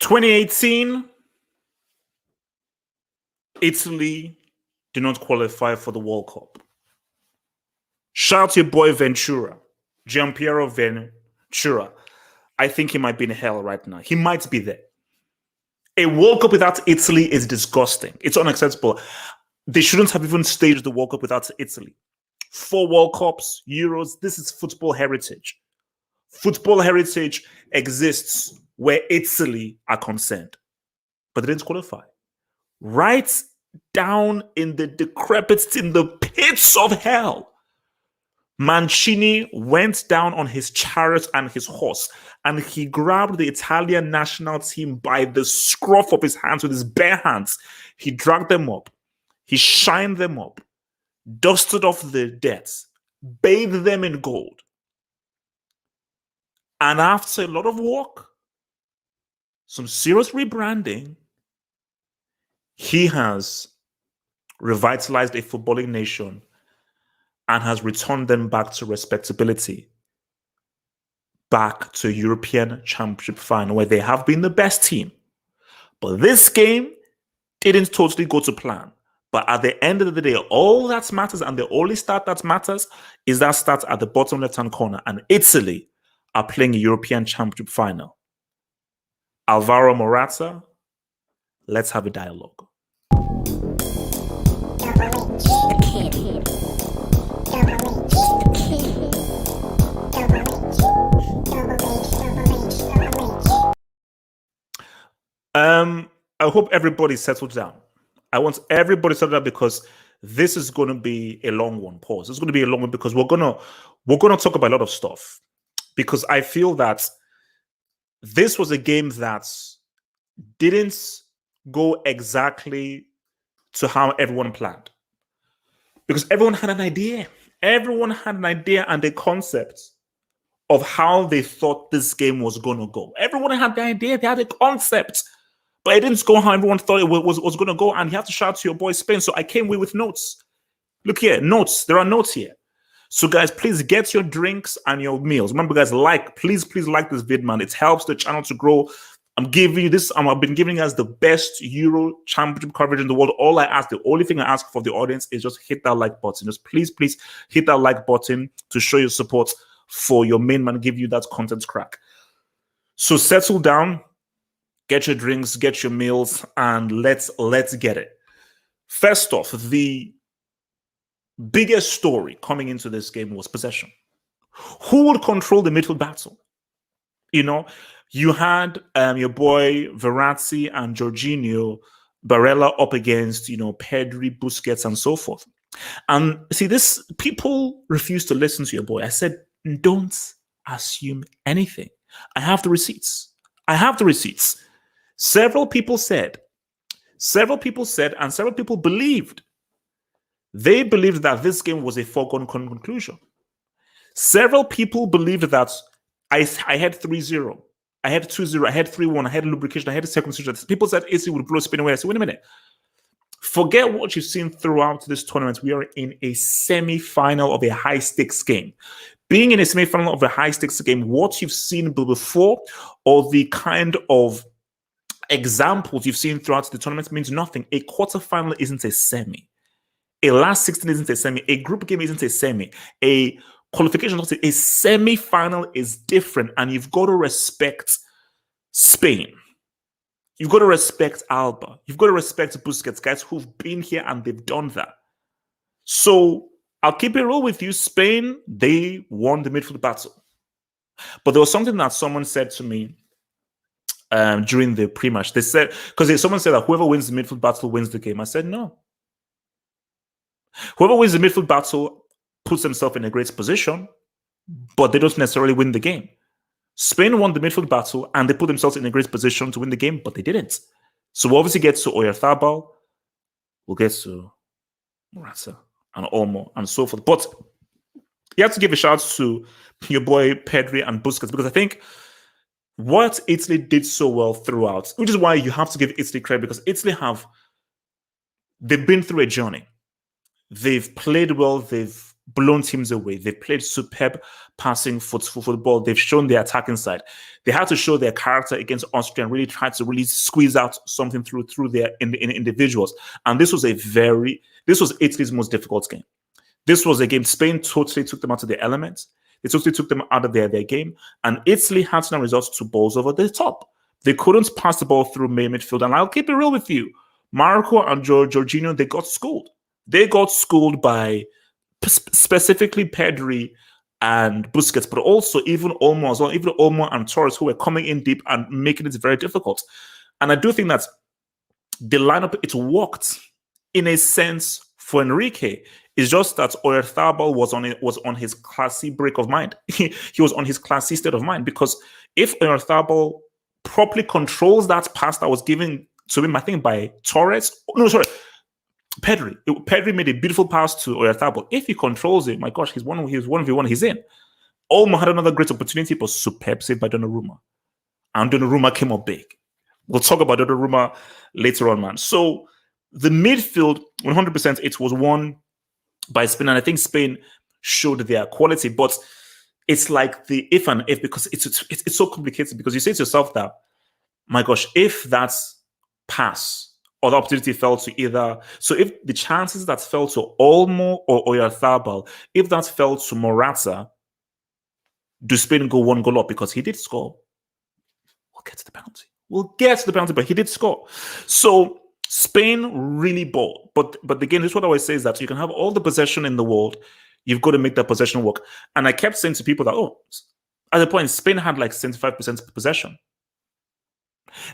2018, Italy did not qualify for the World Cup. Shout out to your boy Ventura, Gianpiero Ventura. I think he might be in hell right now. He might be there. A World Cup without Italy is disgusting. It's unacceptable. They shouldn't have even staged the World Cup without Italy. 4 World Cups, Euros, this is football heritage. Football heritage exists where Italy are concerned. But they didn't qualify. Right down in the decrepit, in the pits of hell, Mancini went down on his chariot and his horse, and he grabbed the Italian national team by the scruff of his hands with his bare hands. He dragged them up. He shined them up, dusted off the debts, bathed them in gold. And after a lot of work, some serious rebranding, he has revitalized a footballing nation and has returned them back to respectability, back to a European Championship final where they have been the best team. But this game didn't totally go to plan. But at the end of the day, all that matters, and the only stat that matters, is that stat at the bottom left-hand corner. And Italy are playing a European Championship final. Alvaro Morata, let's have a dialogue. I hope everybody settled down. I want everybody to settle down because this is going to be a long one. Pause. It's going to be a long one because we're gonna talk about a lot of stuff. Because I feel that this was a game that didn't go exactly to how everyone planned. Because everyone had an idea. Everyone had an idea and a concept of how they thought this game was going to go. Everyone had the idea. They had a concept. But it didn't go how everyone thought it was going to go. And you have to shout to your boy Spain. So I came away with notes. Look here, notes. There are notes here. So guys, please get your drinks and your meals. Remember, guys, please like this vid, man. It helps the channel to grow. I'm giving you this. I've been giving us the best Euro Championship coverage in the world. All I ask, the only thing I ask for the audience is just hit that like button. Just please hit that like button to show your support for your main man, give you that content crack. So settle down, get your drinks, get your meals, and let's get it. First off, the biggest story coming into this game was possession. Who would control the midfield battle? You know, you had your boy Verratti and Jorginho Barella up against, Pedri, Busquets, and so forth. And see, this people refuse to listen to your boy. I said, don't assume anything. I have the receipts. Several people said, and several people believed. They believed that this game was a foregone conclusion. Several people believed that I had 3-0, I had 2-0, I had 3-1, I had lubrication, I had a circumcision. People said Italy would blow Spain away. I said, wait a minute. Forget what you've seen throughout this tournament. We are in a semi-final of a high-stakes game. Being in a semi-final of a high-stakes game, what you've seen before or the kind of examples you've seen throughout the tournament means nothing. A quarterfinal isn't a semi. A last 16 isn't a semi. A group game isn't a semi. A qualification, a semi-final is different, and you've got to respect Spain. You've got to respect Alba. You've got to respect Busquets, guys who've been here and they've done that. So I'll keep it real with you. Spain, they won the midfield battle. But there was something that someone said to me during the pre-match. They said, because someone said that whoever wins the midfield battle wins the game. I said, no. Whoever wins the midfield battle puts themselves in a great position, but they don't necessarily win the game. Spain won the midfield battle and they put themselves in a great position to win the game, but they didn't. So we'll obviously get to Oyarzabal, we'll get to Morata and Olmo and so forth. But you have to give a shout out to your boy Pedri and Busquets, because I think what Italy did so well throughout, which is why you have to give Italy credit, because Italy they've been through a journey. They've played well, they've blown teams away. They've played superb passing football. They've shown their attacking side. They had to show their character against Austria and really try to really squeeze out something through their in individuals. And this was Italy's most difficult game. This was a game Spain totally took them out of their element. They totally took them out of their game. And Italy had to now resort to balls over the top. They couldn't pass the ball through midfield. And I'll keep it real with you. Marco and Jorginho, they got schooled. They got schooled by specifically Pedri and Busquets, but also even Olmo as well, even Olmo and Torres, who were coming in deep and making it very difficult. And I do think that the lineup, it worked in a sense for Enrique. It's just that Oyarzabal was on his classy break of mind. He was on his classy state of mind, because if Oyarzabal properly controls that pass that was given to him, I think by Torres, Pedri. Pedri made a beautiful pass to Oyarzabal. If he controls it, my gosh, he's 1v1, he's in. Olmo had another great opportunity, but superb save by Donnarumma. And Donnarumma came up big. We'll talk about Donnarumma later on, man. So the midfield, 100%, it was won by Spain, and I think Spain showed their quality, but it's like the if and if, because it's so complicated, because you say to yourself that, my gosh, if that's pass or the opportunity fell to either, so if the chances that fell to Olmo or Oyarzabal, if that fell to Morata, do Spain go one goal up? Because he did score. We'll get to the penalty, but he did score. So Spain really balled. But again, this is what I always say, is that you can have all the possession in the world, you've got to make that possession work. And I kept saying to people that, at the point, Spain had like 75% possession.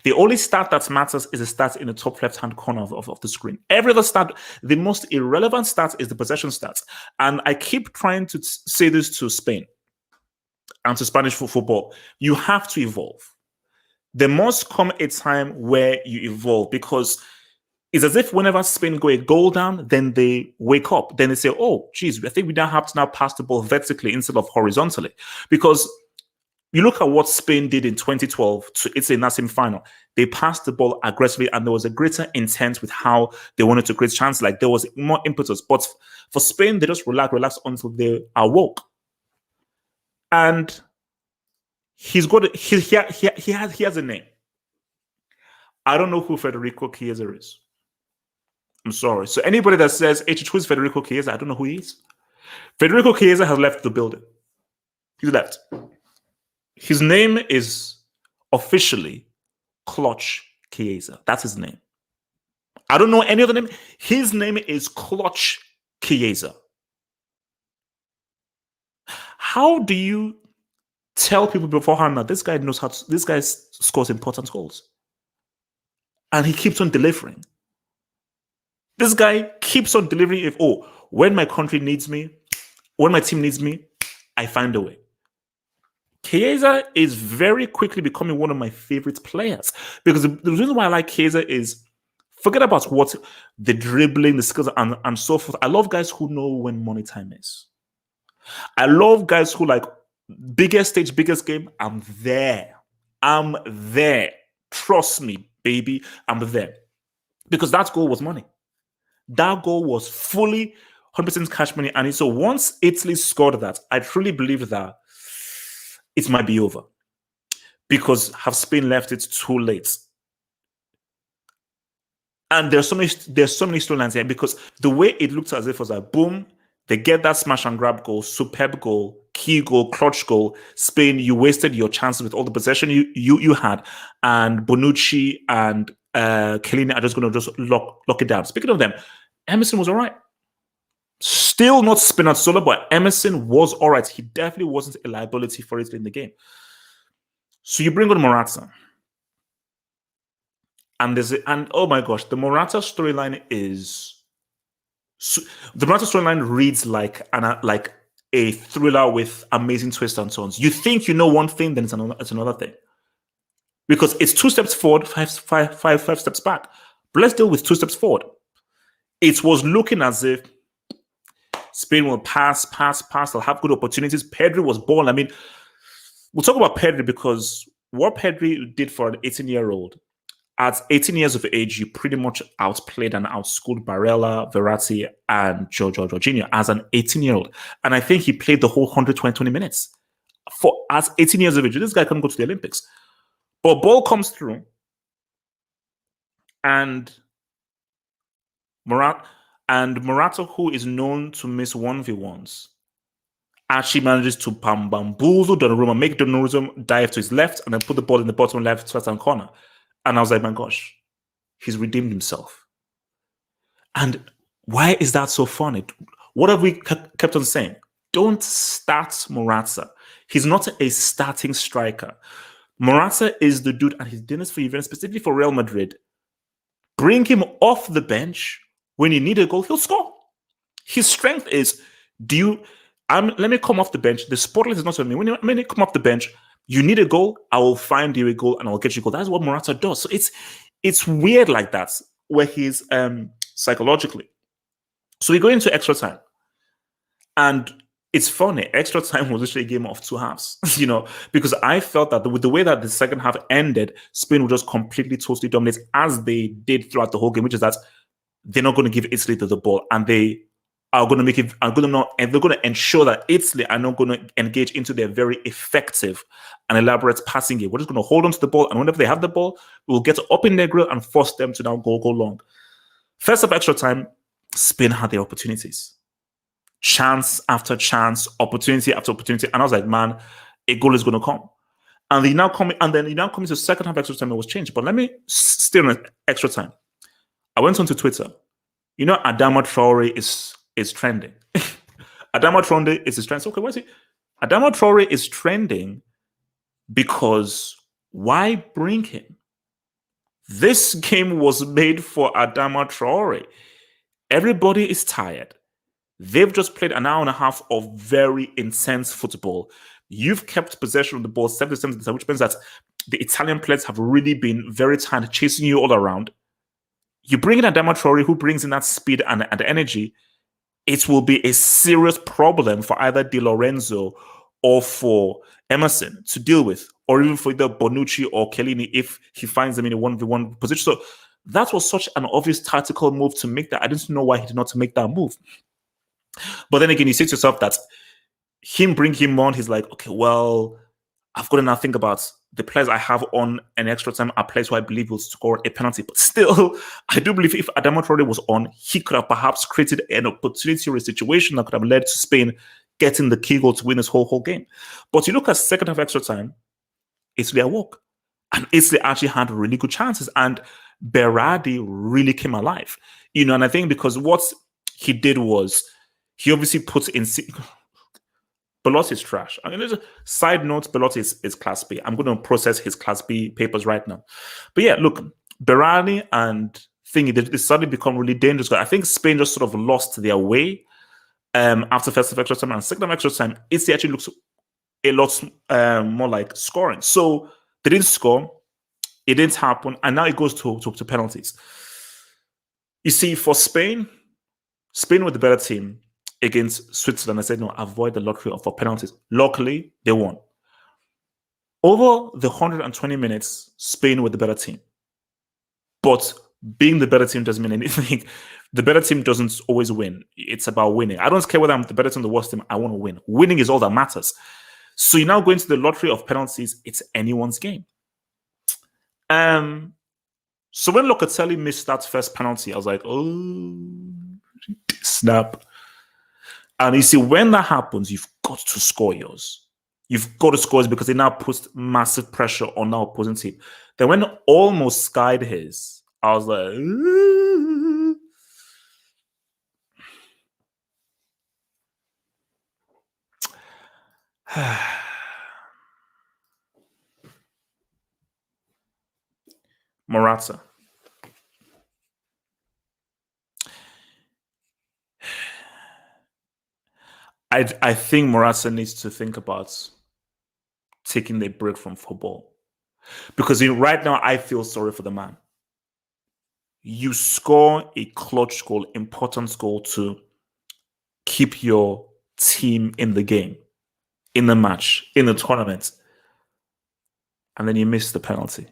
The only stat that matters is the stat in the top left-hand corner of the screen. Every other stat, the most irrelevant stat is the possession stats. And I keep trying to say this to Spain and to Spanish football. You have to evolve. There must come a time where you evolve, because it's as if whenever Spain go a goal down, then they wake up. Then they say, oh, geez, I think we now have to now pass the ball vertically instead of horizontally. Because you look at what Spain did in 2012 to Italy in that semi-final. They passed the ball aggressively, and there was a greater intent with how they wanted to create chances. Like, there was more impetus. But for Spain, they just relax until they awoke. And he has a name. I don't know who Federico Chiesa is. I'm sorry. So anybody that says, who is Federico Chiesa? I don't know who he is. Federico Chiesa has left the building. He's left. His name is officially Clutch Chiesa. That's his name. I don't know any other name. His name is Clutch Chiesa. How do you tell people beforehand that this guy scores important goals? And he keeps on delivering. This guy keeps on delivering. When my country needs me, when my team needs me, I find a way. Chiesa is very quickly becoming one of my favorite players, because the reason why I like Chiesa is, forget about what the dribbling, the skills, and so forth. I love guys who know when money time is. I love guys who, like, biggest stage, biggest game, I'm there. Trust me, baby, I'm there. Because that goal was money. That goal was fully 100% cash money. And so once Italy scored that, I truly believe that it might be over. Because have Spain left it too late? And there's so many storylines here, because the way it looked as if it was like, boom, they get that smash and grab goal, superb goal, key goal, clutch goal. Spain, you wasted your chances with all the possession you had, and Bonucci and Chiellini are just going to lock it down. Speaking of them, Emerson was all right. Still not Spinazzola, but Emerson was all right. He definitely wasn't a liability for Italy in the game. So you bring on Morata. And oh my gosh, the Morata storyline reads like a thriller with amazing twists and turns. You think you know one thing, then it's another thing. Because it's 2 steps forward, five steps back. But let's deal with 2 steps forward. It was looking as if Spain will pass. They'll have good opportunities. Pedri was born. I mean, we'll talk about Pedri, because what Pedri did for an 18-year-old, at 18 years of age, you pretty much outplayed and outschooled Barella, Verratti, and Jorginho as an 18-year-old. And I think he played the whole 120 minutes. As 18 years of age, this guy can go to the Olympics. But ball comes through, and Morata, who is known to miss 1v1s, actually manages to bamboozle Donnarumma, make Donnarumma dive to his left, and then put the ball in the bottom left first-hand corner. And I was like, my gosh, he's redeemed himself. And why is that so funny? What have we kept on saying? Don't start Morata. He's not a starting striker. Morata is the dude, and he's done this for Juventus, specifically for Real Madrid. Bring him off the bench. When you need a goal, he'll score. His strength is, let me come off the bench. The spotlight is not on me. When you come off the bench, you need a goal, I will find you a goal and I'll get you a goal. That's what Morata does. So it's weird like that, where he's psychologically. So we go into extra time. And it's funny, extra time was actually a game of two halves, because I felt that with the way that the second half ended, Spain would just completely, totally dominate, as they did throughout the whole game, which is that they're not going to give Italy the ball, and they are going to make it. They're going to ensure that Italy are not going to engage into their very effective and elaborate passing game. We're just going to hold on to the ball, and whenever they have the ball, we'll get up in their grill and force them to now go long. First up, extra time, Spain had their opportunities, chance after chance, opportunity after opportunity, and I was like, man, a goal is going to come. And then you now come into second half extra time. It was changed, but let me stay on extra time. I went onto Twitter. Adama Traore is trending. Adama Traore is trending. So, okay, what is it? Adama Traore is trending because why bring him? This game was made for Adama Traore. Everybody is tired. They've just played an hour and a half of very intense football. You've kept possession of the ball 70%, which means that the Italian players have really been very tired, chasing you all around. You bring in Adama Traore, who brings in that speed and energy, it will be a serious problem for either Di Lorenzo or for Emerson to deal with, or even for either Bonucci or Chiellini if he finds them in a 1v1 position. So that was such an obvious tactical move to make that. I didn't know why he did not make that move. But then again, you say to yourself that bring him on, he's like, okay, well, I've got to now think about the players I have on an extra time are players who I believe will score a penalty. But still, I do believe if Adama Traore was on, he could have perhaps created an opportunity or a situation that could have led to Spain getting the key goal to win this whole game. But you look at second half extra time, Italy awoke. And Italy actually had really good chances. And Berardi really came alive. And I think because what he did was, he obviously put in... Belotti is trash. I mean, there's a side note, Belotti is Class B. I'm going to process his Class B papers right now. But yeah, look, Berardi and Thingy, they suddenly become really dangerous. I think Spain just sort of lost their way after first extra time. And second extra time, Italy actually looks a lot more like scoring. So they didn't score. It didn't happen. And now it goes to penalties. You see, for Spain with the better team, against Switzerland, I said, no, avoid the lottery for penalties. Luckily, they won. Over the 120 minutes, Spain were the better team. But being the better team doesn't mean anything. The better team doesn't always win. It's about winning. I don't care whether I'm the better team or the worst team. I want to win. Winning is all that matters. So you now go into the lottery of penalties. It's anyone's game. So when Locatelli missed that first penalty, I was like, oh, snap. And you see, when that happens, you've got to score yours. You've got to score it because it now puts massive pressure on our opposing team. Then when almost skied his, I was like, Morata. I think Morata needs to think about taking a break from football. Because right now, I feel sorry for the man. You score a clutch goal, important goal to keep your team in the game, in the match, in the tournament, and then you miss the penalty.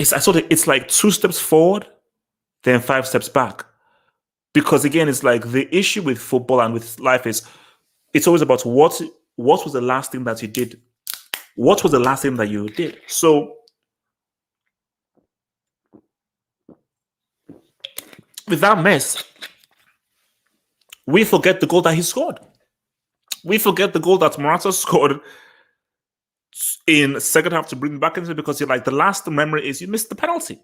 it's like 2 steps forward, then 5 steps back. Because again, it's like the issue with football and with life is it's always about what was the last thing that you did? What was the last thing that you did? So with that mess, we forget the goal that he scored. We forget the goal that Morata scored in second half to bring back into it, because you're like, the last memory is you missed the penalty.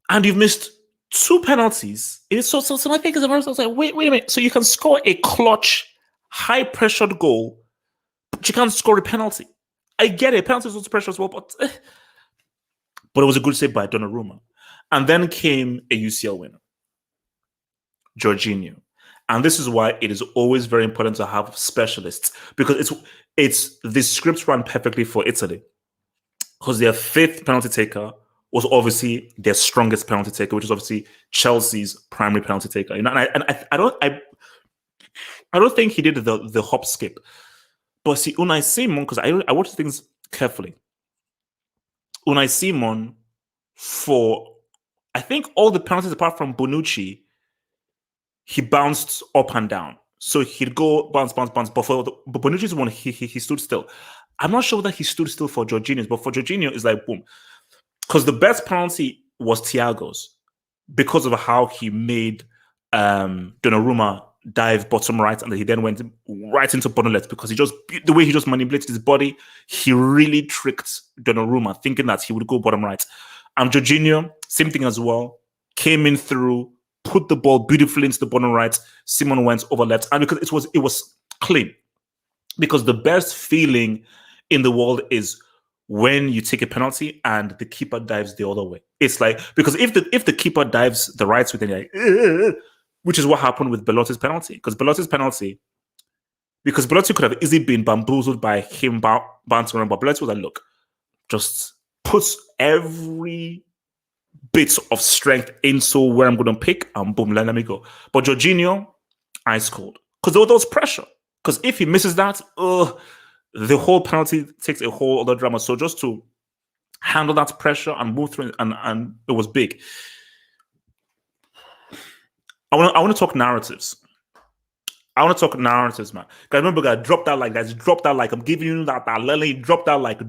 And you've missed 2 penalties. So my thing is, I was like, wait a minute. So you can score a clutch, high-pressured goal, but you can't score a penalty. I get it. Penalties was pressure as well, but it was a good save by Donnarumma. And then came a UCL winner, Jorginho. And this is why it is always very important to have specialists, because it's the script ran perfectly for Italy, because their 5th penalty taker was obviously their strongest penalty taker, which is obviously Chelsea's primary penalty taker. You know, and I don't think he did the hop skip. But see, Unai Simon, because I watch things carefully. Unai Simon, for I think all the penalties apart from Bonucci, he bounced up and down. So he'd go bounce. But for Bonucci's one, he stood still. I'm not sure that he stood still for Jorginho's, but for Jorginho, it's like boom. Because the best penalty was Thiago's, because of how he made Donnarumma dive bottom right, and then he then went right into bottom left, because the way he just manipulated his body, he really tricked Donnarumma, thinking that he would go bottom right. And Jorginho, same thing as well, came in through, put the ball beautifully into the bottom right. Simon went over left, and because it was clean. Because the best feeling in the world is when you take a penalty and the keeper dives the other way. It's like, because if the keeper dives the right way, then you're like, which is what happened with Belotti's penalty. Because Belotti could have easily been bamboozled by him bouncing around, but Belotti was like, look, just puts every bit of strength into where I'm going to pick, and boom, let me go. But Jorginho, ice cold. Because there was pressure. Because if he misses that, the whole penalty takes a whole other drama. So just to handle that pressure and move through, and it was big. I want to talk narratives. I want to talk narratives, man. Guys, remember, guys, drop that like, guys. Drop that like. I'm giving you that lily. Drop that like,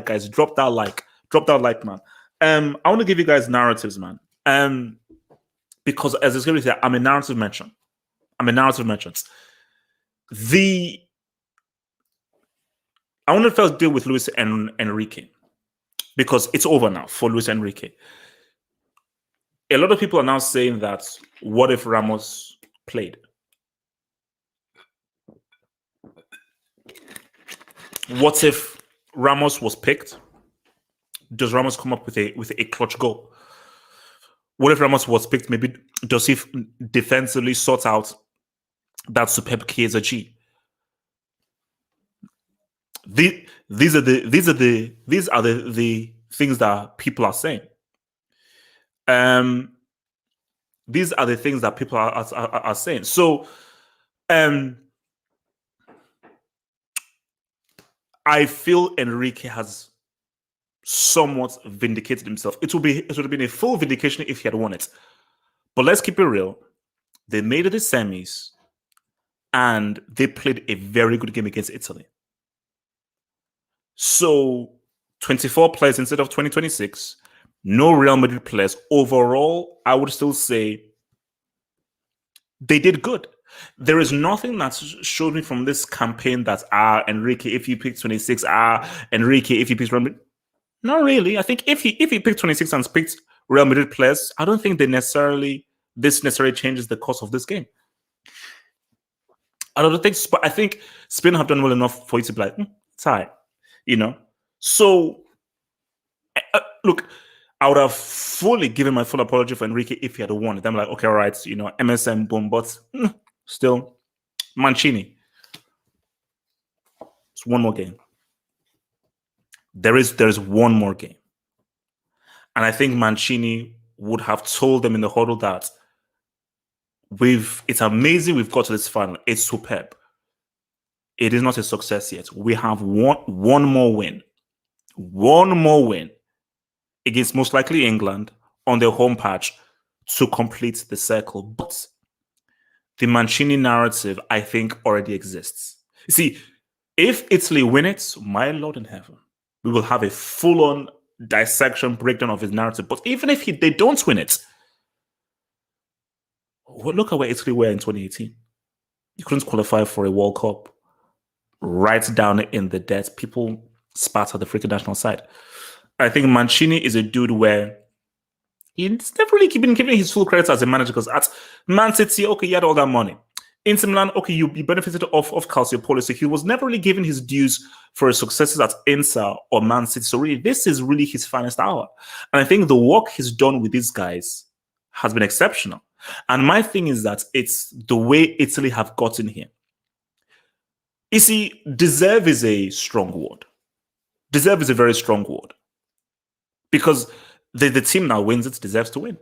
guys. Drop that like, man. I want to give you guys narratives, man. Because as it's going to say, I'm a narrative merchant. I want to first deal with Luis and Enrique, because it's over now for Luis Enrique. A lot of people are now saying that, what if Ramos played? What if Ramos was picked? Does Ramos come up with a clutch goal? What if Ramos was picked? Maybe does he defensively sort out that superb Chiesa G? These are the things that people are saying. These are the things that people are saying. So, I feel Enrique has somewhat vindicated himself. It would have been a full vindication if he had won it. But let's keep it real. They made it the semis, and they played a very good game against Italy. So 24 players instead of 2026, no Real Madrid players. Overall, I would still say they did good. There is nothing that's showed me from this campaign that Enrique, if you pick 26, Enrique, if you pick Real Madrid. Not really. I think if he picked 26 and picked Real Madrid players, I don't think this necessarily changes the course of this game. I don't think, but I think Spain have done well enough for you to be like, it's all right. You know, so look, I would have fully given my full apology for Enrique if he had won it. I'm like, okay, all right, MSM, boom, but still, Mancini. It's one more game. There is one more game, and I think Mancini would have told them in the huddle that it's amazing we've got to this final. It's superb. It is not a success yet. We have one more win. One more win. against most likely England on their home patch to complete the circle. But the Mancini narrative, I think, already exists. You see, if Italy win it, my Lord in heaven, we will have a full-on dissection breakdown of his narrative. But even if they don't win it, look at where Italy were in 2018. You couldn't qualify for a World Cup. Right down in the debt. People spat at the freaking national side. I think Mancini is a dude where he's never really been given his full credit as a manager, because at Man City, okay, he had all that money. Inter Milan, okay, you benefited off Calciopoli, so he was never really given his dues for his successes at Inter or Man City. So really, this is really his finest hour. And I think the work he's done with these guys has been exceptional. And my thing is that it's the way Italy have gotten here. You see, deserve is a strong word. Deserve is a very strong word. Because the team now wins, it deserves to win.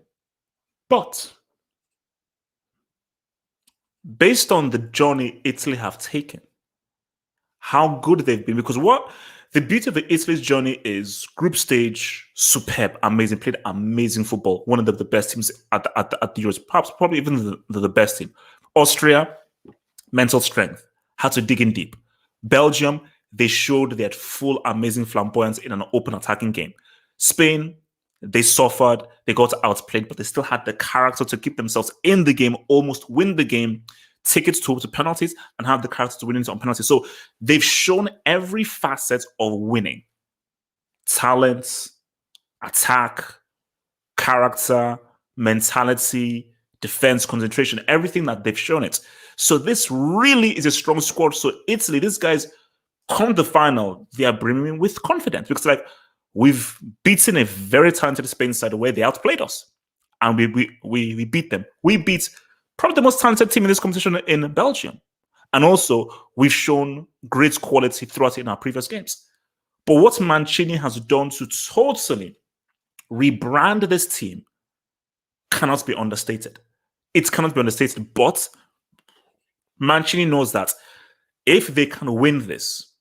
But based on the journey Italy have taken, how good they've been, because what the beauty of Italy's journey is group stage, superb, amazing, played amazing football, one of the best teams at the Euros, perhaps probably even the best team. Austria, mental strength, had to dig in deep. Belgium, they showed they had full amazing flamboyance in an open attacking game. Spain, they suffered, they got outplayed, but they still had the character to keep themselves in the game, almost win the game, take it to penalties, and have the character to win it on penalties. So they've shown every facet of winning. Talent, attack, character, mentality, defense, concentration, everything that they've shown it. So this really is a strong squad. So Italy, these guys come to the final, they are brimming with confidence, because like we've beaten a very talented Spain side where they outplayed us, and we beat them. We beat probably the most talented team in this competition in Belgium, and also we've shown great quality throughout in our previous games. But what Mancini has done to totally rebrand this team cannot be understated. It cannot be understated, but Mancini knows that if they can win this,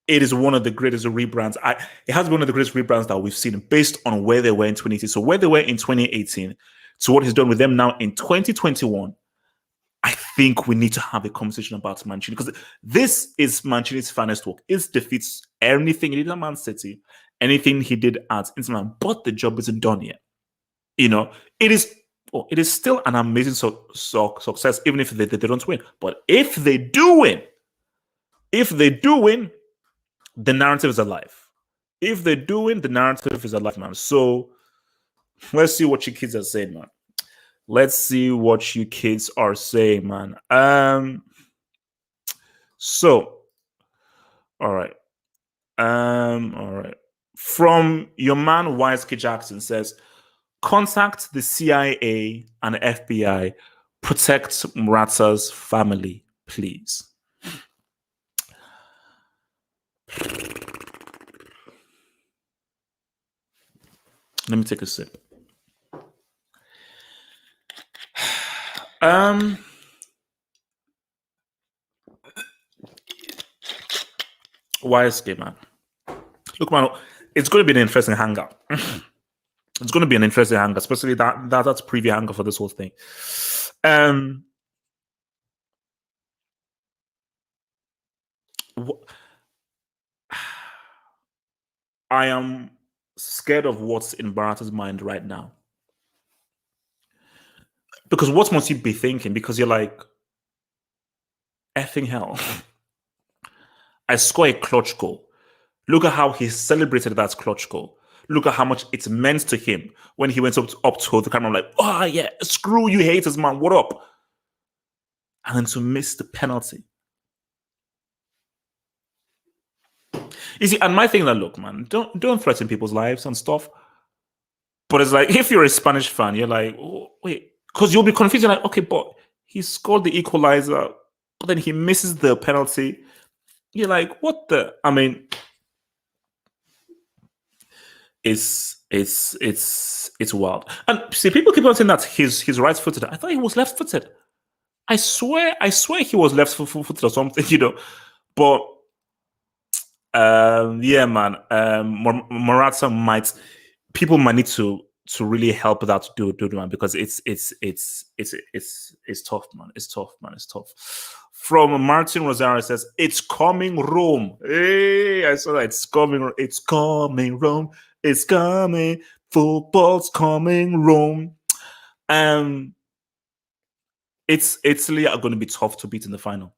it is one of the greatest rebrands. It has been one of the greatest rebrands that we've seen based on where they were in 2018. So where they were in 2018 to what he's done with them now in 2021, I think we need to have a conversation about Mancini, because this is Mancini's finest work. It defeats anything he did at Man City, anything he did at Inter Milan, but the job isn't done yet. You know, it is still an amazing success, even if they don't win. But if they do win, the narrative is alive. If they do win, the narrative is alive, man. So let's see what you kids are saying, man. Let's see what you kids are saying, man. So, all right. All right. From your man, Wise K. Jackson says, contact the CIA and FBI. Protect Morata's family, please. Let me take a sip. YSK, man. Look, man, it's going to be an interesting hangout. It's going to be an interesting hangout, especially that's preview hangout for this whole thing. I am scared of what's in Morata's mind right now. Because what must you be thinking? Because you're like, effing hell. I score a clutch goal. Look at how he celebrated that clutch goal. Look at how much it meant to him when he went up to the camera. I'm like, oh yeah, screw you haters, man. What up? And then to miss the penalty. You see, and my thing that, look, man, don't threaten people's lives and stuff. But it's like, if you're a Spanish fan, you're like, oh, wait, because you'll be confused. You're like, okay, but he scored the equalizer, but then he misses the penalty. You're like, what the? I mean, it's wild. And see, people keep on saying that he's right-footed. I thought he was left-footed. I swear he was left-footed or something, you know. But yeah, man, Morata might. people might need to really help that do man, because it's tough, man. It's tough, man. It's tough. From Martin Rosario says, "It's coming, Rome." Hey, I saw that. It's coming. It's coming, Rome. It's coming. Football's coming, Rome. It's Italy are going to be tough to beat in the final.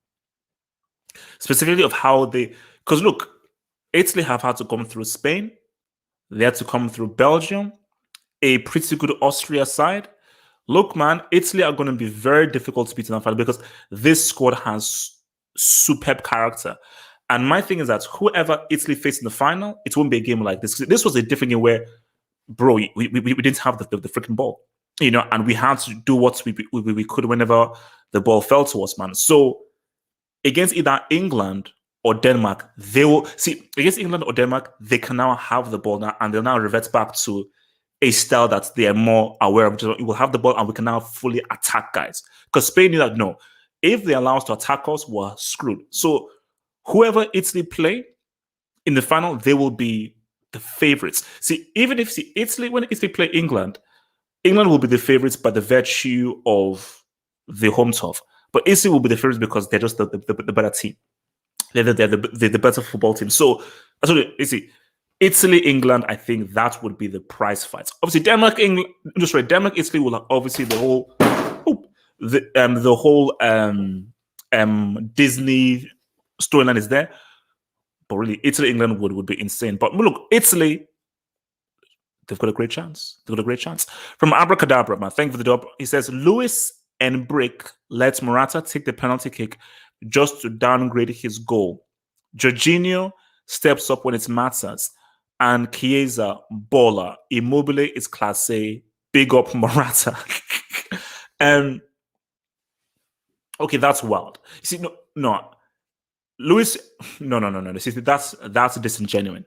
Specifically of how they, because look, Italy have had to come through Spain. They had to come through Belgium, a pretty good Austria side. Look, man, Italy are going to be very difficult to beat in the final because this squad has superb character. And my thing is that whoever Italy faced in the final, it won't be a game like this. This was a different game where, bro, we didn't have the freaking ball, and we had to do what we could whenever the ball fell to us, man. So against either England or Denmark, they will see against England or Denmark, they can now have the ball now, and they'll now revert back to a style that they are more aware of. We will have the ball and we can now fully attack guys. Because Spain knew that no, if they allow us to attack us, we're screwed. So whoever Italy play in the final, they will be the favorites. Even if Italy, when Italy play England will be the favorites by the virtue of the home turf. But Italy will be the favorites because they're just the better team. They're the better football team. So that's what Italy, England, I think that would be the prize fights. Obviously, Denmark, Italy will have obviously the whole Disney storyline is there. But really, Italy, England would be insane. But look, Italy, they've got a great chance. From Abracadabra, man, thank you for the dub. He says, Lewis and Brick lets Morata take the penalty kick just to downgrade his goal. Jorginho steps up when it matters. And Chiesa, baller. Immobile is class A. Big up Morata. Okay, that's wild. You see, no. Lewis, no. See, that's disingenuous.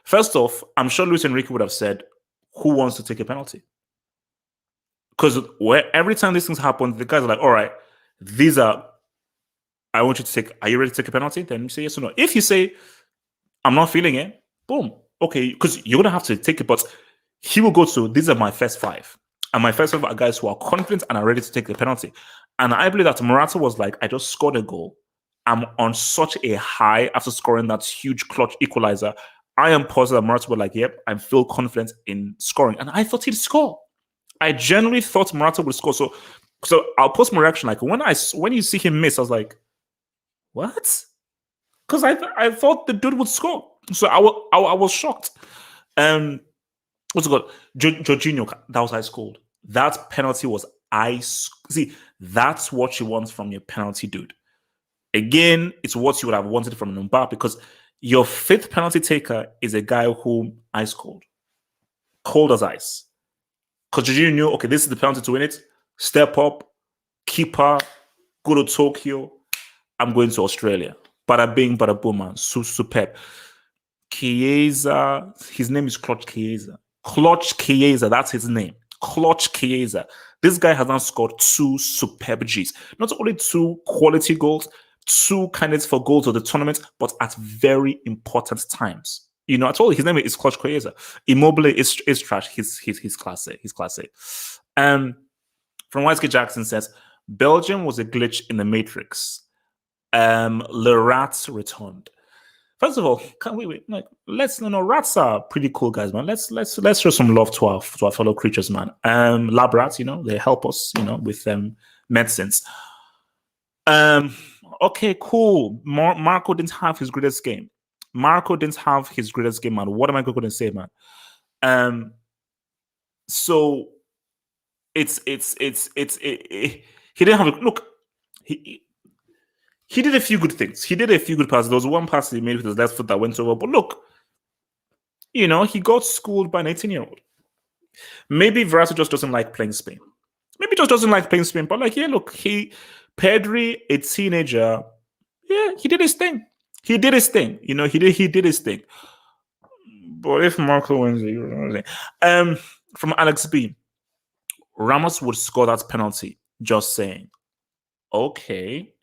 First off, I'm sure Luis Enrique would have said, who wants to take a penalty? Because every time these things happen, the guys are like, all right, I want you to take, are you ready to take a penalty? Then you say yes or no. If you say, I'm not feeling it, boom. Okay, because you're going to have to take it, but he will go to, these are my first five. And my first five are guys who are confident and are ready to take the penalty. And I believe that Morata was like, I just scored a goal. I'm on such a high after scoring that huge clutch equalizer. I am positive that Morata was like, yep, I feel confident in scoring. And I thought he'd score. I genuinely thought Morata would score. So I'll post my reaction. Like when you see him miss, I was like, what? Because I thought the dude would score. So I was shocked. What's it called? Jorginho, that was ice cold. That penalty was ice. See, that's what you want from your penalty dude. Again, it's what you would have wanted from Mbappe, because your fifth penalty taker is a guy who ice cold as ice. Because Jorginho knew, okay, this is the penalty to win it. Step up, keeper, go to Tokyo. I'm going to Australia. Bada bing, bada boom, man. Superb. Chiesa, his name is Clutch Chiesa. Clutch Chiesa, that's his name. Clutch Chiesa. This guy has now scored 2 superb Gs. Not only 2 quality goals, 2 candidates for goals of the tournament, but at very important times. I told you his name is Clutch Chiesa. Immobile is trash. He's class A. He's class A. From Weisky Jackson says, Belgium was a glitch in the Matrix. Le Rats returned. First of all, can we rats are pretty cool guys, man. Let's show some love to our fellow creatures, man. Lab rats, they help us, with medicines. Okay, cool. Marco didn't have his greatest game. Man. What am I going to say, man? So it's he didn't have a look. He did a few good things. He did a few good passes. There was one pass he made with his left foot that went over. But look, he got schooled by an 18-year-old. Maybe Verratti just doesn't like playing Spain. But like, yeah, look, Pedri, a teenager, yeah, he did his thing. He did his thing. He did his thing. But if Marco wins it, from Alex B, Ramos would score that penalty. Just saying. Okay.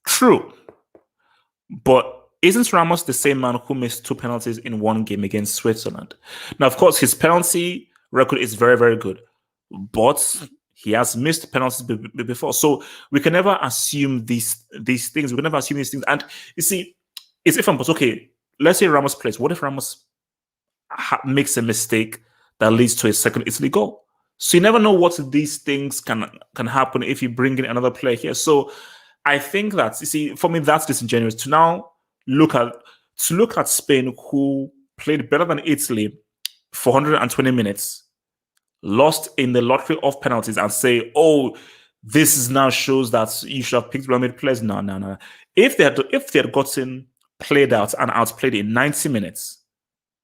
True. But isn't Ramos the same man who missed 2 penalties in one game against Switzerland? Now, of course, his penalty record is very, very good, but he has missed penalties before. So we can never assume these things. We can never assume these things. And you see, it's if I'm okay, let's say Ramos plays. What if Ramos makes a mistake that leads to a second Italy goal? So you never know what these things can happen if you bring in another player here. So I think that, you see, for me, that's disingenuous to now look at Spain, who played better than Italy for 120 minutes, lost in the lottery of penalties, and say, "Oh, this is now shows that you should have picked well-made players." No. If they had gotten played out and outplayed in 90 minutes,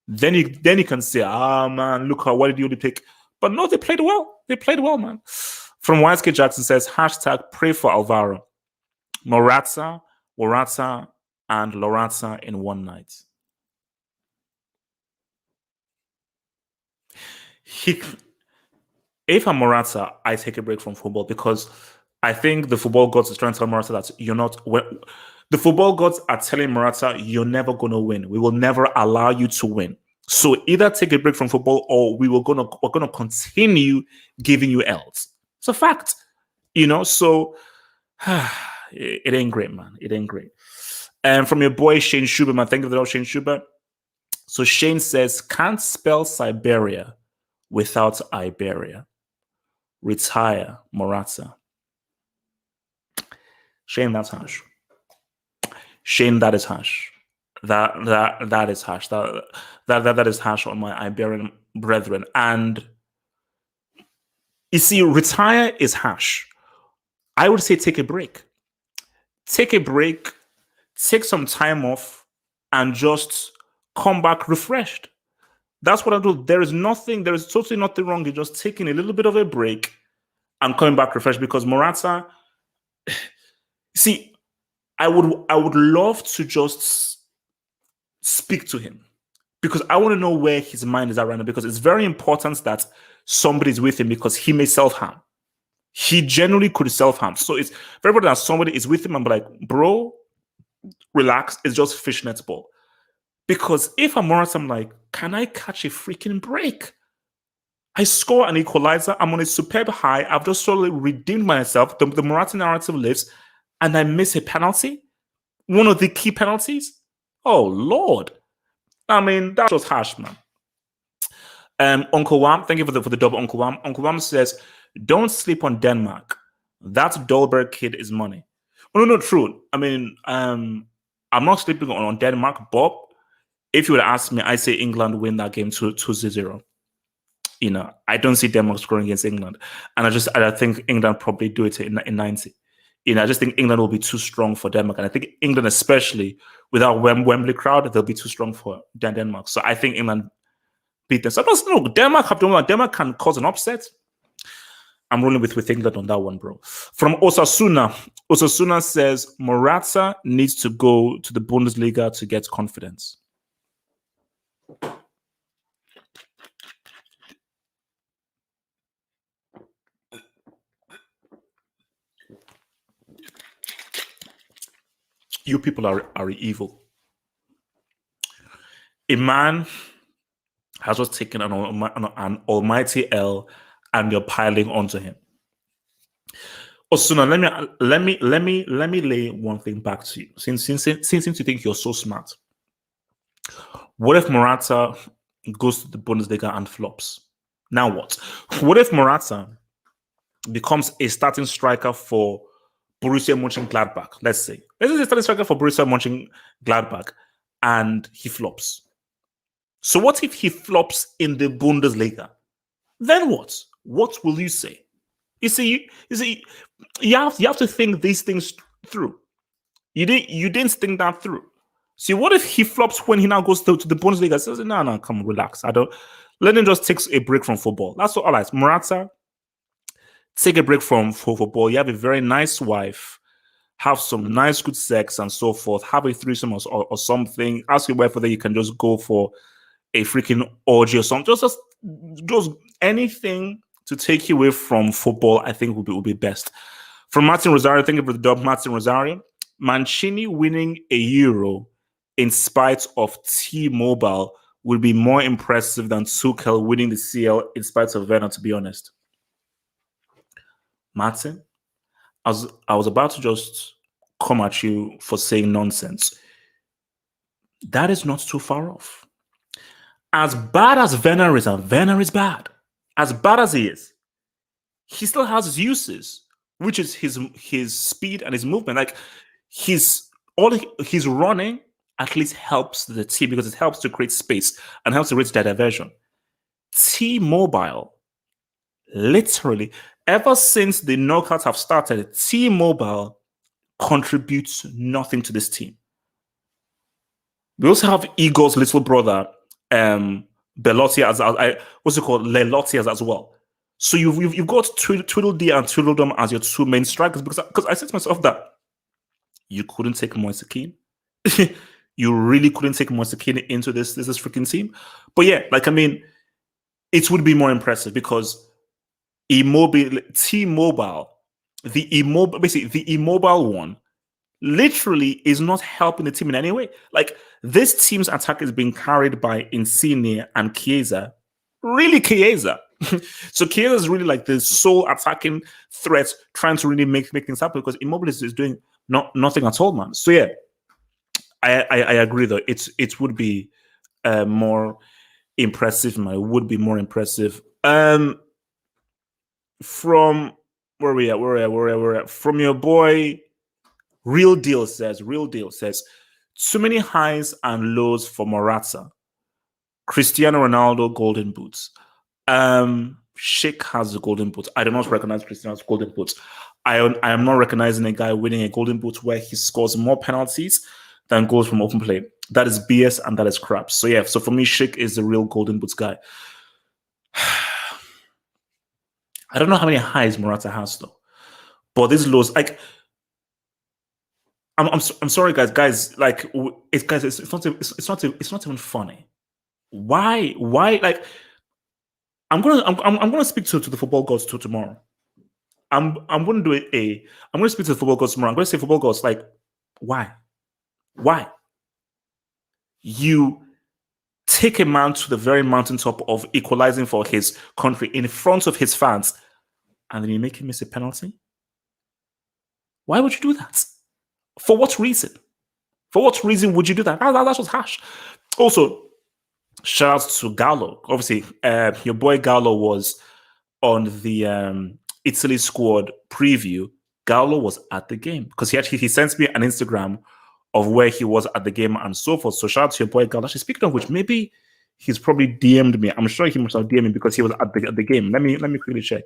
then you can say, "Ah, man, look why did you only pick?" But no, they played well. They played well, man. From YSK Jackson says, #pray for Alvaro. Morata, and Lorata in one night. If I'm Morata, I take a break from football, because I think the football gods are trying to tell Morata that you're not. The football gods are telling Morata, you're never going to win. We will never allow you to win. So either take a break from football, or we're gonna continue giving you L's. It's a fact, So it ain't great, man. It ain't great. And from your boy Shane Schubert, man, thank you for that, Shane Schubert. So Shane says, can't spell Siberia without Iberia. Retire, Morata. Shane, that's harsh. Shane, that is harsh. That is harsh. That is harsh on my Iberian brethren. And you see, retire is harsh. I would say take a break. Take a break, take some time off, and just come back refreshed. That's what I do. There is totally nothing wrong with just taking a little bit of a break and coming back refreshed, because Morata, see, I would love to just speak to him, because I want to know where his mind is at right now, because it's very important that somebody's with him, because he may self-harm. He generally could self-harm. So it's very important that somebody is with him and be like, bro, relax, it's just fishnet ball. Because if I'm Morata, I'm like, can I catch a freaking break? I score an equalizer, I'm on a superb high, I've just totally redeemed myself, the Morata narrative lives, and I miss a penalty? One of the key penalties? Oh, Lord. I mean, that was harsh, man. Uncle Wam, thank you for the double, Uncle Wam. Uncle Wam says, don't sleep on Denmark. That Dolberg kid is money. Oh, no, true. I mean, I'm not sleeping on Denmark, but if you would ask me, I say England win that game 2-0. I don't see Denmark scoring against England. And I think England probably do it in 90. I just think England will be too strong for Denmark. And I think England, especially without Wembley crowd, they'll be too strong for Denmark. So I think England beat them. So Denmark can cause an upset. I'm rolling with England on that one, bro. From Osasuna says, Morata needs to go to the Bundesliga to get confidence. You people are evil. A man has just taken an almighty L, and you're piling onto him. Osuna, let me lay one thing back to you. Since you think you're so smart, what if Morata goes to the Bundesliga and flops? Now what? What if Morata becomes a starting striker for Borussia Mönchengladbach? Let's say he's a starting striker for Borussia Mönchengladbach, and he flops. So what if he flops in the Bundesliga? Then what? What will you say? You see, you have to think these things through. You didn't think that through. See, what if he flops when he now goes to the Bundesliga? Says, no, come on, relax. Let him just take a break from football. That's all right. Morata, take a break from football. You have a very nice wife. Have some nice, good sex and so forth. Have a threesome or something. Ask your wife whether you can just go for a freaking orgy or something. Just anything to take you away from football, I think will be best. From Martin Rosario, thank you for the dub, Martin Rosario. Mancini winning a Euro in spite of T-Mobile, would be more impressive than Tuchel winning the CL in spite of Werner, to be honest? Martin, I was about to just come at you for saying nonsense. That is not too far off. As bad as Werner is, and Werner is bad, as bad as he still has his uses, which is his speed and his movement. Like his running at least helps the team because it helps to create space and helps to reach that diversion. T-Mobile, literally, ever since the knockouts have started, T-Mobile contributes nothing to this team. We also have Igor's little brother, Belotti what's it called, Lelotti as well. So you've got Tweedledee and Tweedledum as your two main strikers because I said to myself that you couldn't take Moise Kean. You really couldn't take Moise Kean into this freaking team. But yeah, like I mean, it would be more impressive because T-Mobile, the immobile one, literally is not helping the team in any way. Like this team's attack is being carried by Insigne and Chiesa. Really, Chiesa. So Chiesa is really like the sole attacking threat, trying to really make things happen because Immobile is doing nothing at all, man. So yeah, I agree though. It would be more impressive, man. It would be more impressive. From where we at? From your boy. Real deal says, too many highs and lows for Morata. Cristiano Ronaldo, golden boots. Sheikh has the golden boots. I do not recognize Cristiano's golden boots. I am not recognizing a guy winning a golden boot where he scores more penalties than goals from open play. That is BS and that is crap. So yeah, so for me, Sheikh is the real golden boots guy. I don't know how many highs Morata has though, but these lows, like. I'm sorry, guys. Like, it's not even funny. Why? Like, I'm gonna speak to the football gods tomorrow. I'm gonna I'm gonna speak to the football gods tomorrow. I'm gonna say, football gods, like, why? You take a man to the very mountaintop of equalizing for his country in front of his fans, and then you make him miss a penalty. Why would you do that? For what reason? For what reason would you do that? That's just harsh. Also, shout out to Gallo. Obviously, your boy Gallo was on the Italy squad preview. Gallo was at the game because he sent me an Instagram of where he was at the game and so forth. So shout out to your boy Gallo. Actually, speaking of which, maybe he's probably DM'd me. I'm sure he must have DM'd me because he was at the game. Let me quickly check.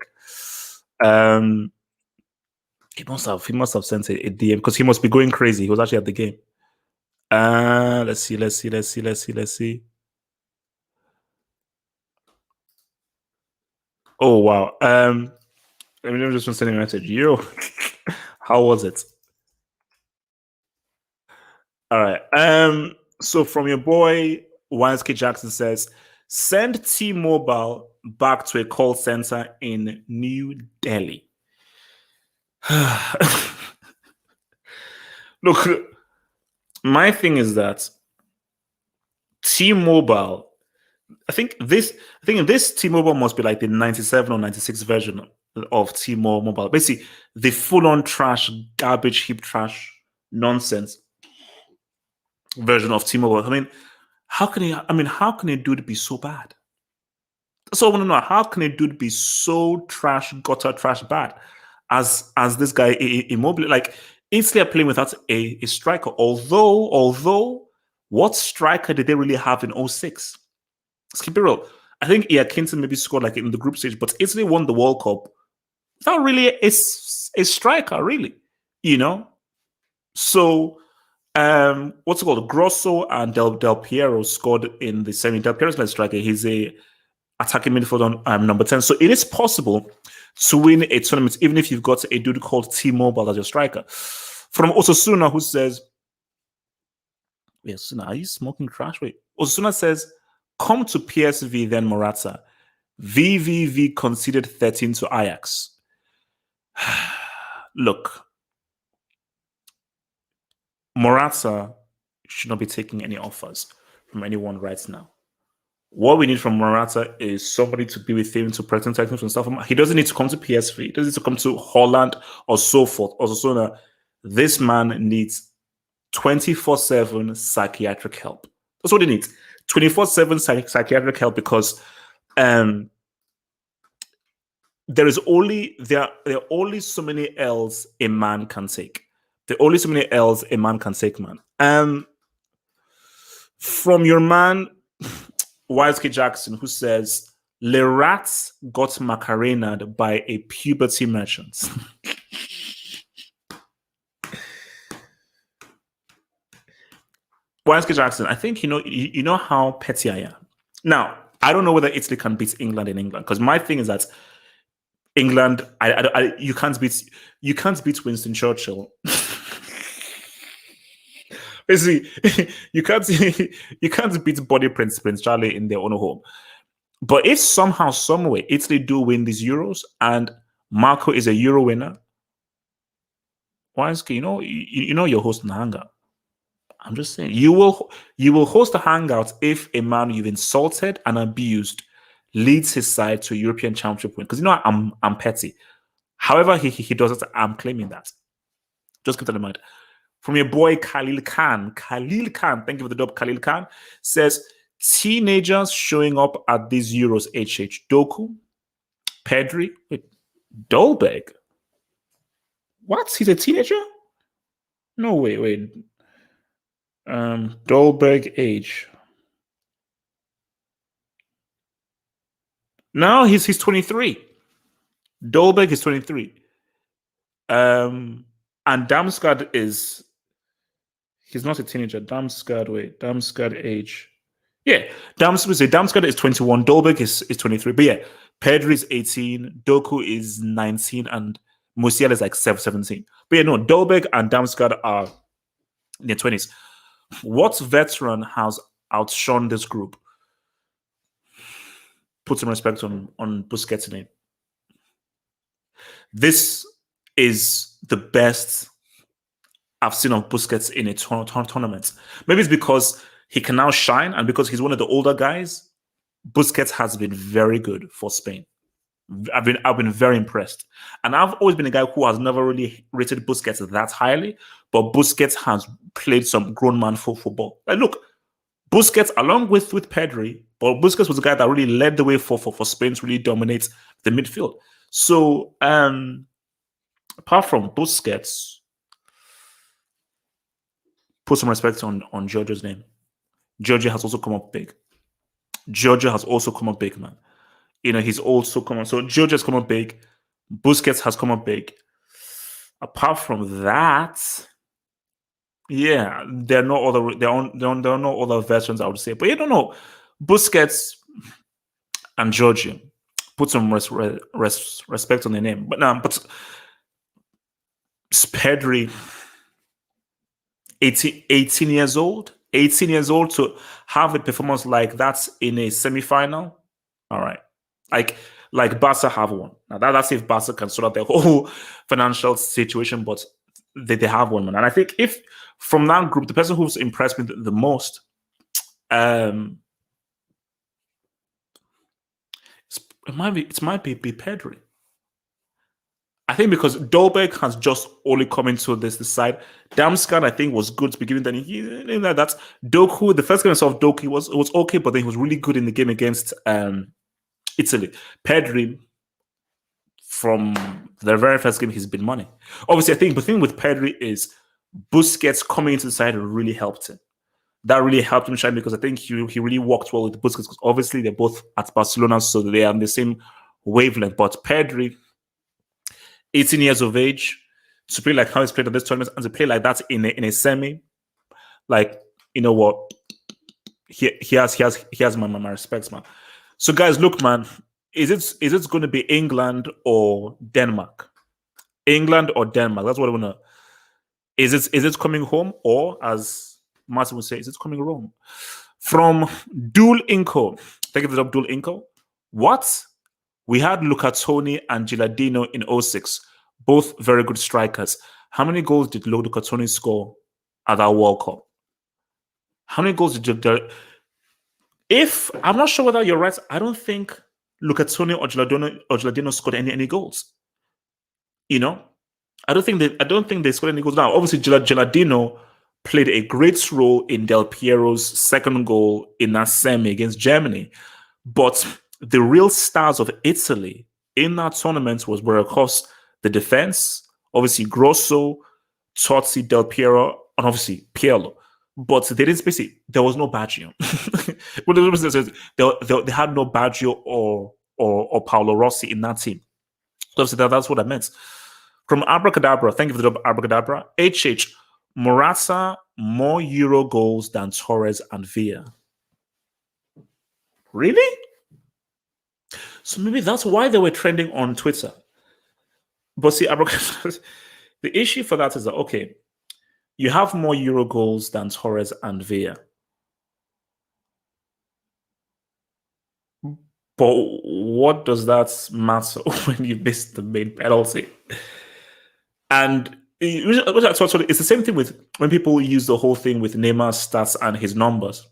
He must have sent a DM because he must be going crazy. He was actually at the game. Let's see. Oh wow. Let me just send a message. Yo, how was it? All right. So from your boy Wansky Jackson says, send T-Mobile back to a call center in New Delhi. Look, my thing is that T-Mobile, I think this T-Mobile must be like the 97 or 96 version of T-Mobile. Basically, the full-on trash, garbage heap trash nonsense version of T-Mobile. I mean, how can a dude be so bad? That's all I want to know. How can a dude be so trash, gutter trash bad as this guy Immobile? Like, Italy are playing without a striker. Although, what striker did they really have in 06? Let's keep it real. I think Iakinton maybe scored like in the group stage, but Italy won the World Cup without really a striker, really. You know? So what's it called? Grosso and Del Piero scored in the semi. Del Piero's not a striker. He's a attacking midfield on number 10. So it is possible to win a tournament even if you've got a dude called T-Mobile as your striker. From Osasuna, who says, wait, Osasuna, are you smoking trash? Wait, Osasuna says, come to PSV, then Morata. VVV conceded 13 to Ajax. Look, Morata should not be taking any offers from anyone right now. What we need from Morata is somebody to be with him to present techniques and stuff. He doesn't need to come to PSV. He doesn't need to come to Holland or so forth. Or so this man needs 24/7 psychiatric help. That's what he needs. 24/7 psychiatric help, because there are only so many L's a man can take. There are only so many L's a man can take, man. From your man Wisely Jackson, who says, Le Rats got Macarenaed by a puberty merchant. Wisely Jackson, I think you know how petty I am. Now, I don't know whether Italy can beat England in England, because my thing is that England, you can't beat Winston Churchill. Basically, you can't beat Body Prince Charlie in their own home. But if somehow, some way, Italy do win these Euros and Marco is a Euro winner, Wisely, you're hosting the hangout. I'm just saying, you will host a hangout if a man you've insulted and abused leads his side to a European Championship win. Because I'm petty. However he does it, I'm claiming that. Just keep that in mind. From your boy Khalil Khan, thank you for the dub. Khalil Khan says, teenagers showing up at these Euros, Doku, Pedri, wait, Dolberg. What? He's a teenager? No, wait. Dolberg age. No, he's 23. Dolberg is 23. And Damsgaard he's not a teenager. Damsgaard age. Yeah, Damsgaard is 21. Dolberg is 23. But yeah, Pedri is 18. Doku is 19. And Musiala is like 17. But yeah, no, Dolberg and Damsgaard are in their 20s. What veteran has outshone this group? Put some respect on Busquets' name. This is the best I've seen of Busquets in a tournament. Maybe it's because he can now shine, and because he's one of the older guys, Busquets has been very good for Spain. I've been very impressed. And I've always been a guy who has never really rated Busquets that highly, but Busquets has played some grown man football. Like, look, Busquets, along with Pedri, but Busquets was the guy that really led the way for Spain to really dominate the midfield. So, apart from Busquets, put some respect on Giorgio's name. Giorgio has also come up big. Man. He's also come up. So Giorgio's come up big. Busquets has come up big. Apart from that, yeah, there are no other veterans, I would say. But you don't know, Busquets and Giorgio, put some respect on their name. But Pedri, 18 years old. 18 years old to have a performance like that in a semi-final. All right. Like Barca have one. Now that's if Barca can sort out their whole financial situation, but they have one, man. And I think if from that group, the person who's impressed me the most, it might be Pedri. I think because Dolberg has just only come into this side. Damsgaard, I think, was good to begin with. Then that's Doku. The first game I saw of Doku was okay, but then he was really good in the game against Italy. Pedri, from the very first game, he's been money. Obviously, I think the thing with Pedri is Busquets coming into the side really helped him. That really helped him shine, because I think he really worked well with Busquets, because obviously they're both at Barcelona, so they are on the same wavelength. But Pedri, 18 years of age, to play like how he's played at this tournament, and to play like that in a semi, like, you know what, he has my respects, man. So guys, look, man, is it going to be England or Denmark? England or Denmark? That's what I want to. Is it coming home, or as Martin would say, is it coming home? From Dual Inco, thank you for the Dual Inco. What? We had Luca Toni and Gilardino in 06, both very good strikers. How many goals did Luca Toni score at our World Cup? How many goals did if I'm not sure whether you're right, I don't think Lucatoni or Gilardino scored any goals. You know, I don't think they scored any goals. Now, obviously, Gilardino played a great role in Del Piero's second goal in that semi against Germany. But the real stars of Italy in that tournament were, of course, the defense, obviously Grosso, Totti, Del Piero, and obviously Pirlo. But they didn't basically, there was no Baggio. They had no Baggio or Paolo Rossi in that team. So obviously that's what I meant. From Abracadabra, thank you for the job, Abracadabra. HH, Morata, more Euro goals than Torres and Villa. Really? So maybe that's why they were trending on Twitter. But see, the issue for that is that, okay, you have more Euro goals than Torres and Villa. But what does that matter when you miss the main penalty? And it's the same thing with when people use the whole thing with Neymar's stats and his numbers.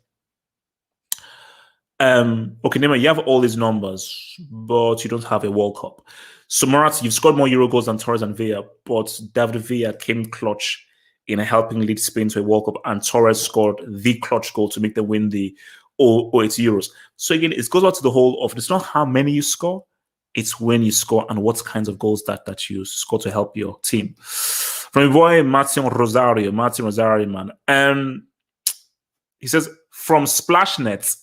Okay, Neymar, you have all these numbers, but you don't have a World Cup. So Morata, you've scored more Euro goals than Torres and Villa, but David Villa came clutch in helping lead Spain to a World Cup, and Torres scored the clutch goal to make them win the 08 Euros. So again, it goes back to the whole of it's not how many you score, it's when you score and what kinds of goals that you score to help your team. From boy Martin Rosario, man. He says from Splashnet.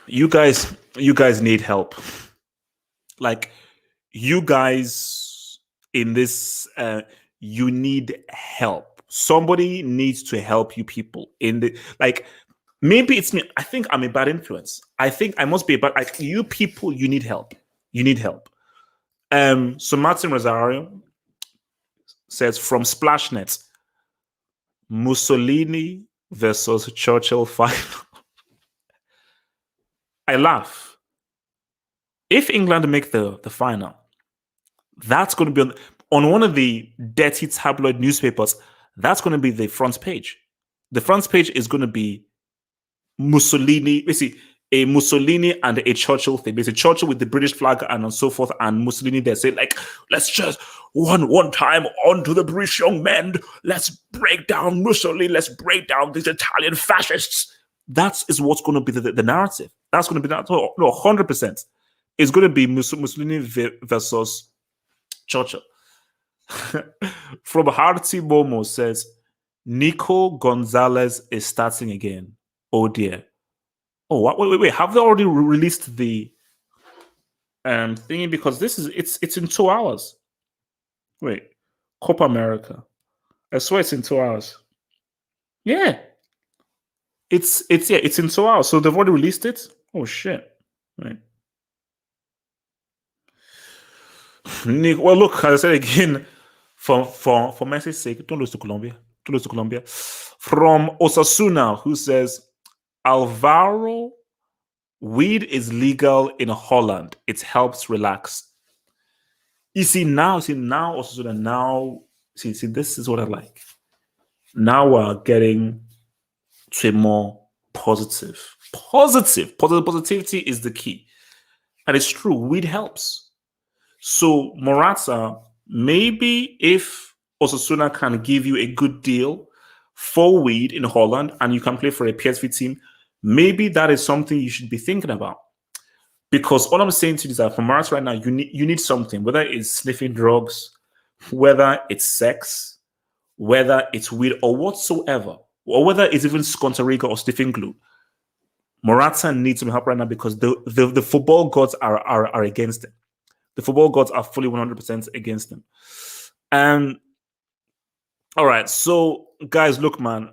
You guys need help. Like you guys in this, you need help. Somebody needs to help you people in the like. Maybe it's me. I think I'm a bad influence. I think I must be a bad. Like you people, you need help. You need help. So Martin Rosario says from Splashnet, Mussolini versus Churchill final. I laugh. If England make the final, that's going to be on one of the dirty tabloid newspapers. That's going to be the front page. The front page is going to be Mussolini, basically a Mussolini and a Churchill thing. Basically, Churchill with the British flag and so forth, and Mussolini there say like, let's just one time onto the British young men. Let's break down Mussolini. Let's break down these Italian fascists. That is what's going to be the narrative. That's going to be that. No, 100%. It's going to be Mussolini versus Churchill. From Harty Momo says, Nico Gonzalez is starting again. Oh dear. Oh, wait. Have they already released the thingy? Because it's in 2 hours. Wait, Copa America. I swear it's in 2 hours. Yeah. It's in 2 hours. So they've already released it. Oh shit. Right. Well, look, as I said again, for Messi's sake, don't lose to Colombia. Don't lose to Colombia. From Osasuna, who says Alvaro, weed is legal in Holland. It helps relax. You see now, Osasuna, now, see, this is what I like. Now we're getting to a more positive. Positivity is the key. And it's true, weed helps. So Morata, maybe if Osasuna can give you a good deal for weed in Holland and you can play for a PSV team, maybe that is something you should be thinking about. Because all I'm saying to you is that for Morata right now, you need something, whether it's sniffing drugs, whether it's sex, whether it's weed or whatsoever, or whether it's even Sconteriga or sniffing glue. Morata needs some help right now because the football gods are against him. The football gods are fully 100% against him. All right, so guys, look, man.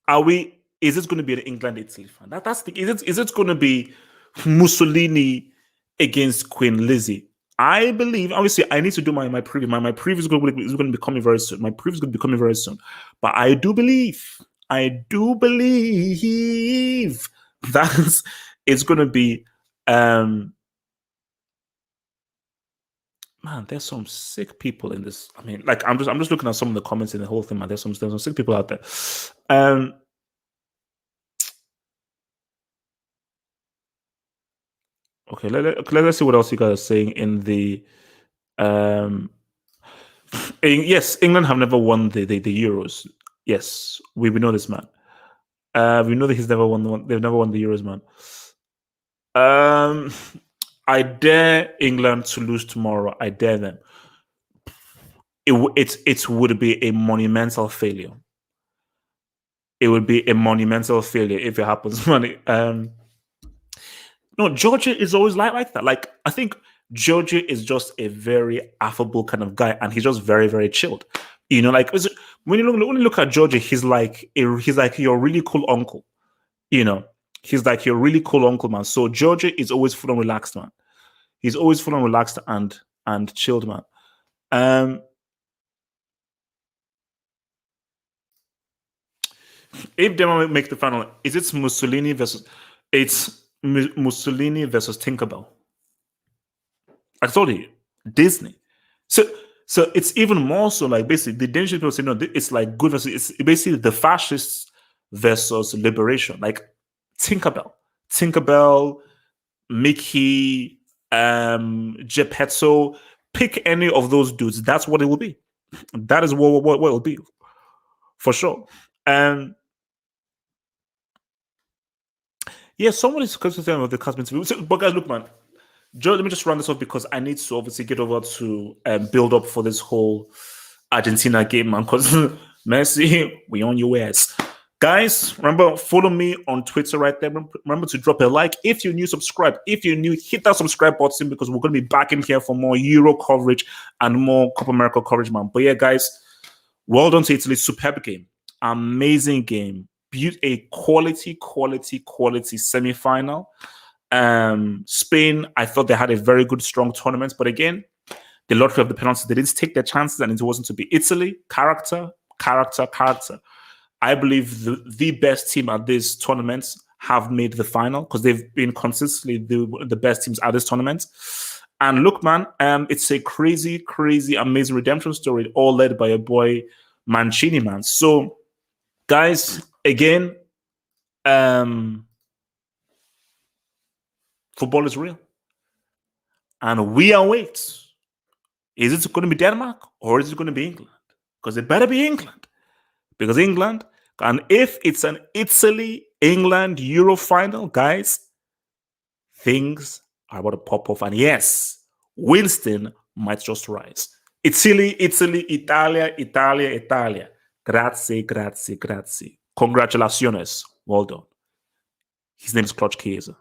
Is it going to be an England-Italy fan? That's the is it going to be Mussolini against Queen Lizzie? I believe, obviously, I need to do my preview. My preview is going to be coming very soon. My preview is going to be coming very soon. But I do believe I do believe that it's going to be. Man, there's some sick people in this. I mean, like I'm just looking at some of the comments in the whole thing, man. There's some sick people out there. Okay, let's see what else you guys are saying in the yes, England have never won the Euros. Yes, we know this, man. We know that he's never won they've never won the Euros, man. I dare England to lose tomorrow. I dare them. It would be a monumental failure. It would be a monumental failure if it happens, man. No, Georgia is always like that. Like I think Georgia is just a very affable kind of guy, and he's just very, very chilled. You know, like when you look at Georgia, he's like your really cool uncle. You know, he's like your really cool uncle, man. So Georgia is always full on relaxed, man. He's always full on relaxed and chilled, man. If Denmark make the final, is it Mussolini versus? It's Mussolini versus Tinkerbell. I told you, Disney. So it's even more so like basically the Danish people say no, it's like good versus it's basically the fascists versus liberation. Like Tinkerbell, Mickey, Geppetto, pick any of those dudes. That's what it will be. That is what it will be for sure. And yeah, someone is considering of the Cosmins. But guys, look, man, Joe, let me just run this off because I need to obviously get over to build up for this whole Argentina game, man. Because Messi, we on your ass. Guys, remember, follow me on Twitter right there. Remember to drop a like. If you're new, subscribe. If you're new, hit that subscribe button because we're going to be back in here for more Euro coverage and more Copa America coverage, man. But yeah, guys, well done to Italy. Superb game. Amazing game. A quality semi-final. Spain, I thought they had a very good, strong tournament. But again, the lottery of the penalties, they didn't take their chances and it wasn't to be. Italy, character. I believe the best team at these tournaments have made the final because they've been consistently the best teams at this tournament. And look, man, it's a crazy, amazing redemption story, all led by a boy, Mancini, man. So, guys, again, football is real. And we await. Is it going to be Denmark or is it going to be England? Because it better be England. Because England, and if it's an Italy-England Euro final, guys, things are about to pop off. And yes, Winston might just rise. Italy, Italia. Grazie. Congratulations. Well done. His name is Chiesa.